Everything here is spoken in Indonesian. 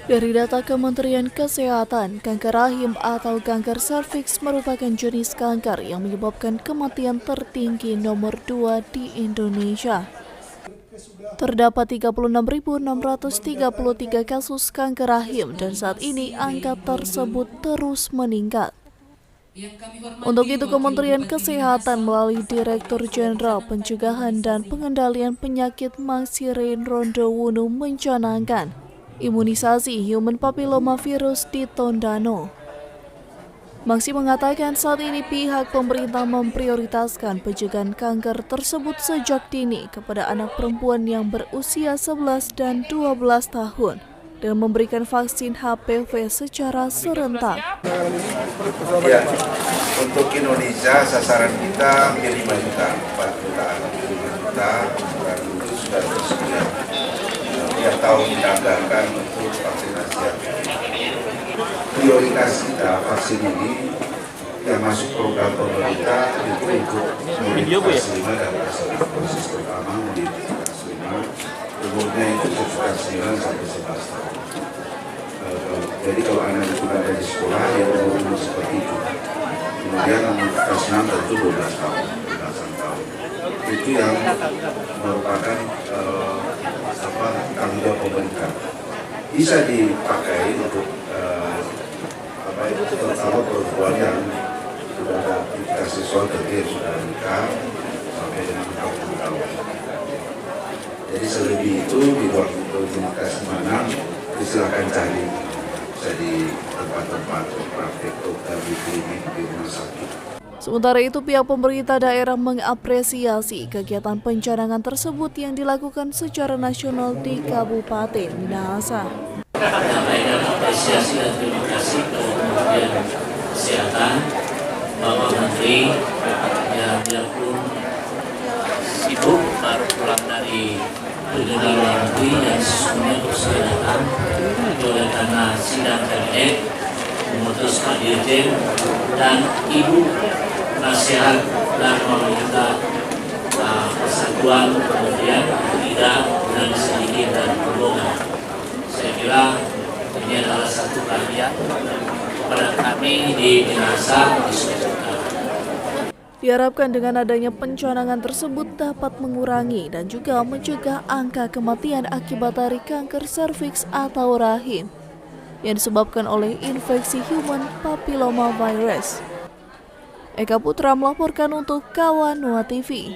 Dari data Kementerian Kesehatan, kanker rahim atau kanker serviks merupakan jenis kanker yang menyebabkan kematian tertinggi nomor 2 di Indonesia. Terdapat 36.633 kasus kanker rahim dan saat ini angka tersebut terus meningkat. Untuk itu, Kementerian Kesehatan melalui Direktur Jenderal Pencegahan dan Pengendalian Penyakit Maxirin Rondowunu mencanangkan imunisasi human papillomavirus di Tondano. Maksi mengatakan saat ini pihak pemerintah memprioritaskan pencegahan kanker tersebut sejak dini kepada anak perempuan yang berusia 11 dan 12 tahun dengan memberikan vaksin HPV secara serentak. Ya, untuk Indonesia sasaran kita hampir 5 juta, 4 jutaan, 5 juta, dan itu sudah tersedia. Tiap tahun kita anggarkan untuk vaksinasi. Prioritas kita vaksin ini yang masuk program pemerintah itu untuk fase 5 dan proses pertama di fase 5, umurnya itu sekitar 9 sampai 11 tahun. Jadi kalau anak itu ada di sekolah ya umur seperti itu. Kemudian kelas 6 tentu 12 tahun, 12 tahun. Itu yang merupakan tanggung jawab pemerintah. Bisa dipakai untuk terutama perempuan yang sudah ada aktivitas seksual yang sudah nikah sampai dengan 40 tahun. Jadi selebih itu di luar komunitas mana silakan cari, bisa di tempat-tempat praktek dokter di klinik di rumah sakit. Sementara itu, pihak pemerintah daerah mengapresiasi kegiatan pencanangan tersebut yang dilakukan secara nasional di Kabupaten Minahasa. Menyampaikan apresiasi dan terima kasih kepada Kementerian Kesehatan, Bapak Menteri yang dia pun sibuk baru pulang dari perjalanan luar negeri yang sesungguhnya berusaha datang oleh karena sidang kabinet memutus Pak Dirjen dan Ibu Nasihat dan pemerintah persatuan kemudian tidak dan sedikit dan rombongan. Saya kira ini adalah satu bagian kepada kami di Minahasa di Sulawesi Utara. Diharapkan dengan adanya pencanangan tersebut dapat mengurangi dan juga mencegah angka kematian akibat dari kanker serviks atau rahim yang disebabkan oleh infeksi human papillomavirus. Eka Putra melaporkan untuk Kawan Nuha TV.